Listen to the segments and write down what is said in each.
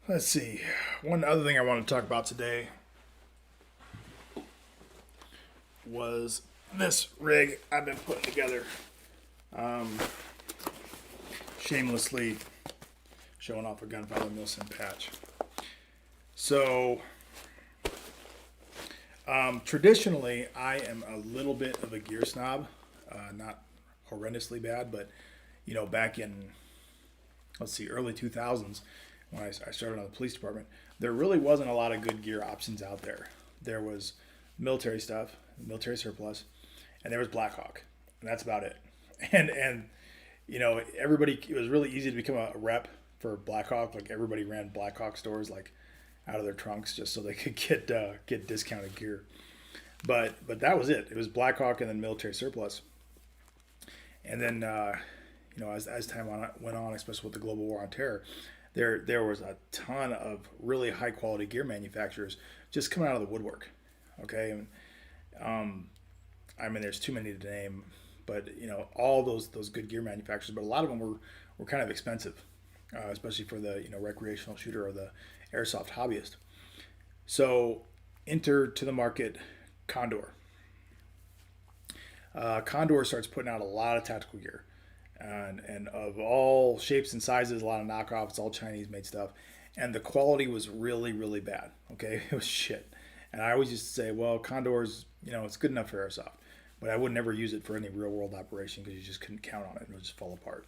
Let's see. One other thing I want to talk about today was this rig I've been putting together. Um, Shamelessly showing off a Gunfather Milsim patch. So, traditionally, I am a little bit of a gear snob. Not horrendously bad, but back in early 2000s, when I started on the police department, there really wasn't a lot of good gear options out there. There was military stuff, military surplus, and there was Blackhawk, and that's about it. And everybody, it was really easy to become a rep for Blackhawk. Like everybody ran Blackhawk stores like out of their trunks just so they could get discounted gear. But that was it. It was Blackhawk and then military surplus. And then as time went on, especially with the global war on terror, there was a ton of really high quality gear manufacturers just coming out of the woodwork. Okay, and there's too many to name, but all those good gear manufacturers, but a lot of them were kind of expensive, especially for the recreational shooter or the airsoft hobbyist. So enter to the market Condor. Condor starts putting out a lot of tactical gear, and of all shapes and sizes, a lot of knockoffs, all Chinese made stuff, and the quality was really really bad. Okay, it was shit. And I always used to say, well, Condor's it's good enough for airsoft, but I would never use it for any real world operation because you just couldn't count on it; it would just fall apart.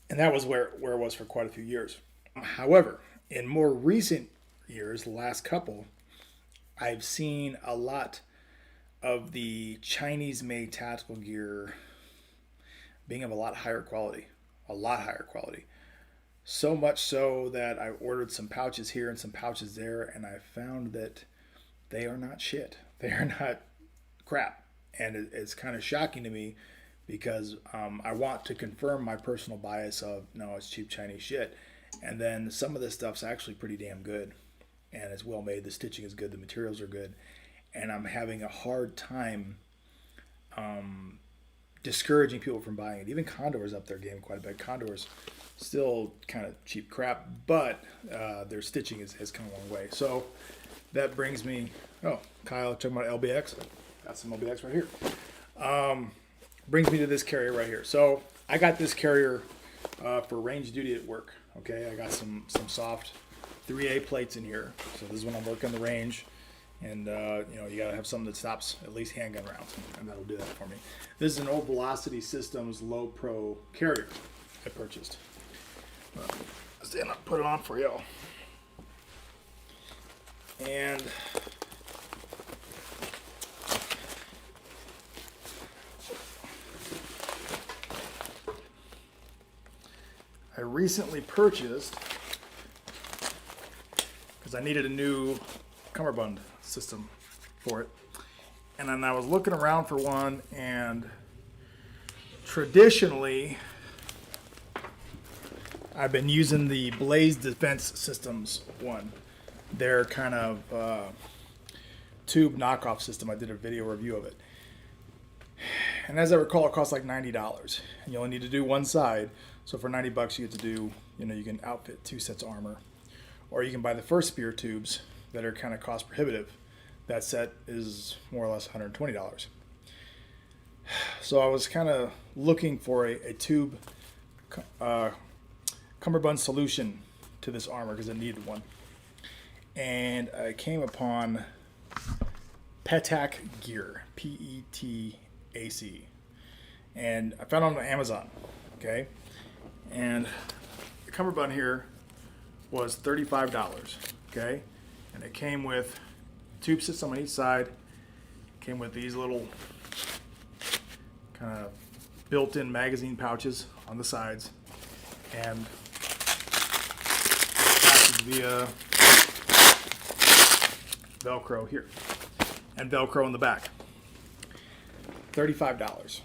And that was where it was for quite a few years. However, in more recent years, the last couple, I've seen a lot of the Chinese made tactical gear being of a lot higher quality. A lot higher quality. So much so that I ordered some pouches here and some pouches there, and I found that they are not shit. They are not crap. And it's kind of shocking to me because I want to confirm my personal bias of, no, it's cheap Chinese shit. And then some of this stuff's actually pretty damn good. And it's well made. The stitching is good. The materials are good. And I'm having a hard time discouraging people from buying it. Even Condor's up their game quite a bit. Condor's still kind of cheap crap, but their stitching has come a long way. So that brings me, Kyle, talking about LBX. Got some LBX right here. Brings me to this carrier right here. So I got this carrier for range duty at work. Okay, I got some soft 3A plates in here. So this is when I'm working the range. And, you got to have something that stops at least handgun rounds. And that'll do that for me. This is an old Velocity Systems Low Pro carrier I purchased. Stand up, put it on for y'all. And I recently purchased, because I needed a new Cummerbund system for it, and then I was looking around for one, and traditionally I've been using the Blaze Defense Systems one. Their kind of tube knockoff system. I did a video review of it, and as I recall, it costs like $90, and you only need to do one side. So for $90, you get to do, you can outfit 2 sets of armor, or you can buy the first spear tubes that are kind of cost prohibitive. That set is more or less $120. So I was kind of looking for a tube cummerbund solution to this armor because I needed one. And I came upon Petac gear, Petac. And I found it on Amazon, okay? And the cummerbund here was $35, okay? And it came with tube system on each side. Came with these little kind of built-in magazine pouches on the sides, and packaged via Velcro here, and Velcro in the back. $35.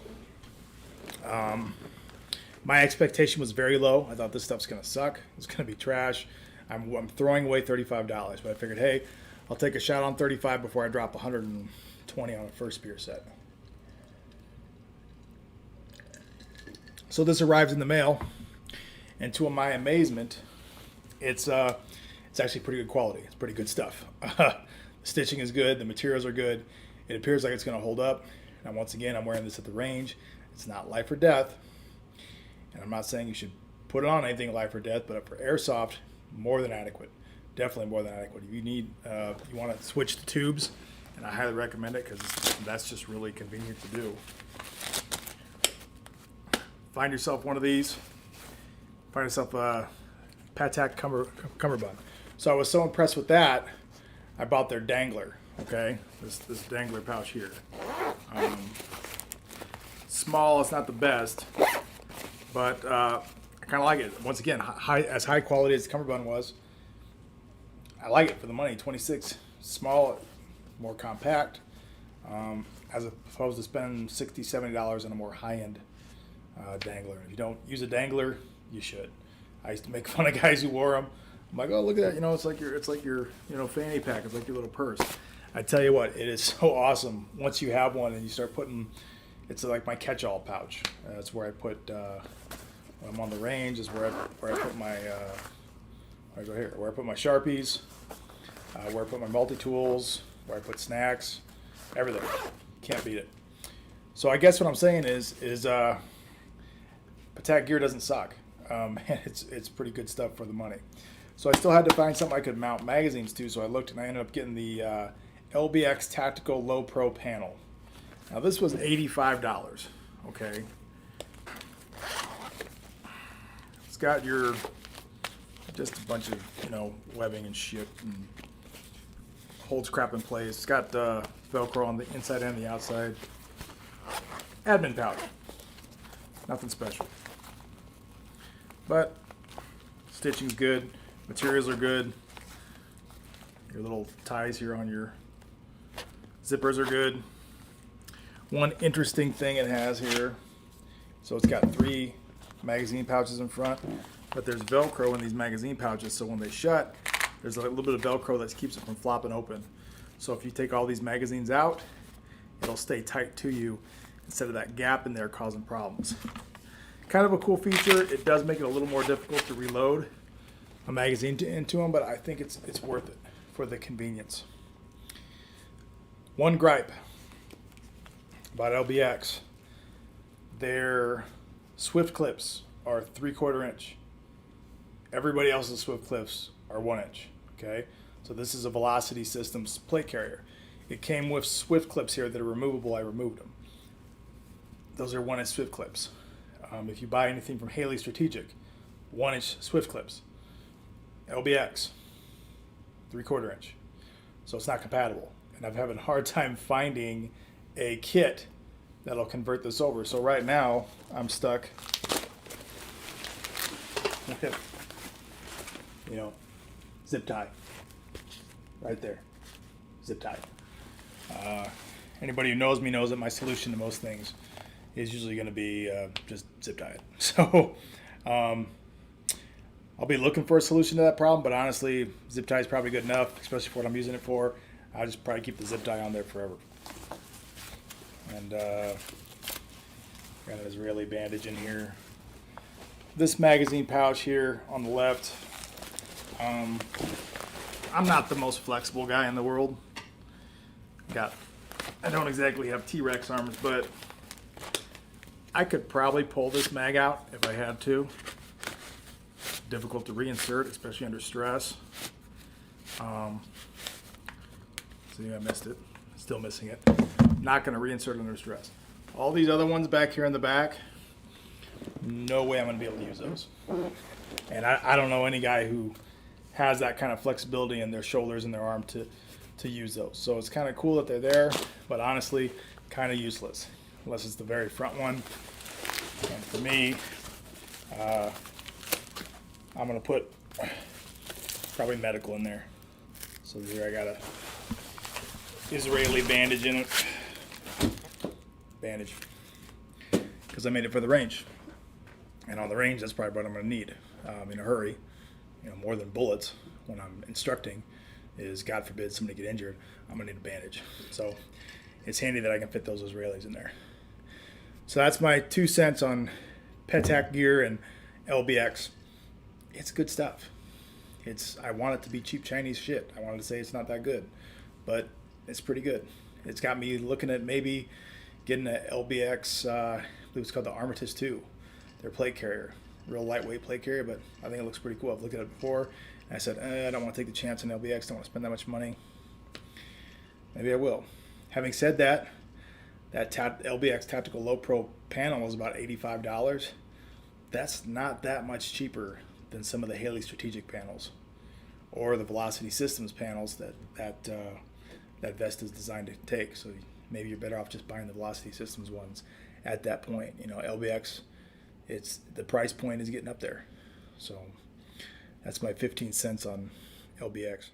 My expectation was very low. I thought this stuff's gonna suck. It's gonna be trash. I'm throwing away $35, but I figured, hey, I'll take a shot on 35 before I drop 120 on a first spear set. So this arrives in the mail, and to my amazement, It's actually pretty good quality. It's pretty good stuff. The stitching is good. The materials are good. It appears like it's going to hold up. Now, once again, I'm wearing this at the range. It's not life or death. And I'm not saying you should put it on anything life or death, but for airsoft, more than adequate. Definitely more than adequate. If you need, you want to switch the tubes, and I highly recommend it because that's just really convenient to do. Find yourself one of these. Find yourself a Petac Cummerbund. So I was so impressed with that, I bought their dangler. Okay, this dangler pouch here. Small, it's not the best, but I kind of like it. Once again, as high quality as the Cummerbund was, I like it for the money. 26, small, more compact, as opposed to spending $60, $70 on a more high-end dangler. If you don't use a dangler, you should. I used to make fun of guys who wore them. I'm like, oh, look at that, it's like your fanny pack. It's like your little purse. I tell you what, it is so awesome once you have one and you start putting. It's like my catch-all pouch. That's where I put when I'm on the range. Is where I put my where I put my Sharpies, where I put my multi-tools, where I put snacks, everything. Can't beat it. So I guess what I'm saying is Petac gear doesn't suck. It's pretty good stuff for the money. So I still had to find something I could mount magazines to. So I looked and I ended up getting the LBX Tactical Low Pro panel. Now this was $85. Okay. It's got just a bunch of webbing and shit, and holds crap in place. It's got Velcro on the inside and the outside. Admin pouch. Nothing special. But stitching's good. Materials are good. Your little ties here on your zippers are good. One interesting thing it has here, so it's got 3 magazine pouches in front, but there's Velcro in these magazine pouches, so when they shut, there's a little bit of Velcro that keeps it from flopping open. So if you take all these magazines out, it'll stay tight to you instead of that gap in there causing problems. Kind of a cool feature. It does make it a little more difficult to reload a magazine into them, but I think it's worth it for the convenience. One gripe about LBX: their Swift clips are 3/4 inch. Everybody else's Swift clips are 1 inch. Okay, so this is a Velocity Systems plate carrier. It came with Swift clips here that are removable. I removed them. Those are 1 inch Swift clips. If you buy anything from Haley Strategic, 1 inch Swift clips. LBX, 3/4 inch. So it's not compatible. And I'm having a hard time finding a kit that'll convert this over. So right now, I'm stuck with, zip tie. Right there. Zip tie. Anybody who knows me knows that my solution to most things is usually going to be just zip tie it. So I'll be looking for a solution to that problem, but honestly, zip tie is probably good enough, especially for what I'm using it for. I'll just probably keep the zip tie on there forever. And got an Israeli bandage in here. This magazine pouch here on the left. I'm not the most flexible guy in the world. I don't exactly have T-Rex arms, but I could probably pull this mag out if I had to. Difficult to reinsert, especially under stress. See, I missed it. Still missing it. Not going to reinsert under stress. All these other ones back here in the back, no way I'm going to be able to use those. And I don't know any guy who has that kind of flexibility in their shoulders and their arm to use those. So it's kind of cool that they're there, but honestly, kind of useless. Unless it's the very front one. And for me, I'm going to put probably medical in there. So here I got a Israeli bandage in it. Bandage. Because I made it for the range. And on the range, that's probably what I'm going to need in a hurry. More than bullets when I'm instructing is, God forbid, somebody get injured, I'm going to need a bandage. So it's handy that I can fit those Israelis in there. So that's my 2 cents on Petac gear and LBX. It's good stuff. I want it to be cheap Chinese shit. I wanted to say it's not that good, but it's pretty good. It's got me looking at maybe getting an LBX. I believe it's called the Armitage 2. Their plate carrier, real lightweight plate carrier, but I think it looks pretty cool. I've looked at it before, and I said I don't want to take the chance on LBX. Don't want to spend that much money. Maybe I will. Having said that, LBX Tactical Low Pro panel was about $85. That's not that much cheaper than some of the Haley Strategic panels or the Velocity Systems panels that Vesta is designed to take. So maybe you're better off just buying the Velocity Systems ones at that point. You know, LBX, the price point is getting up there. So that's my 15 cents on LBX.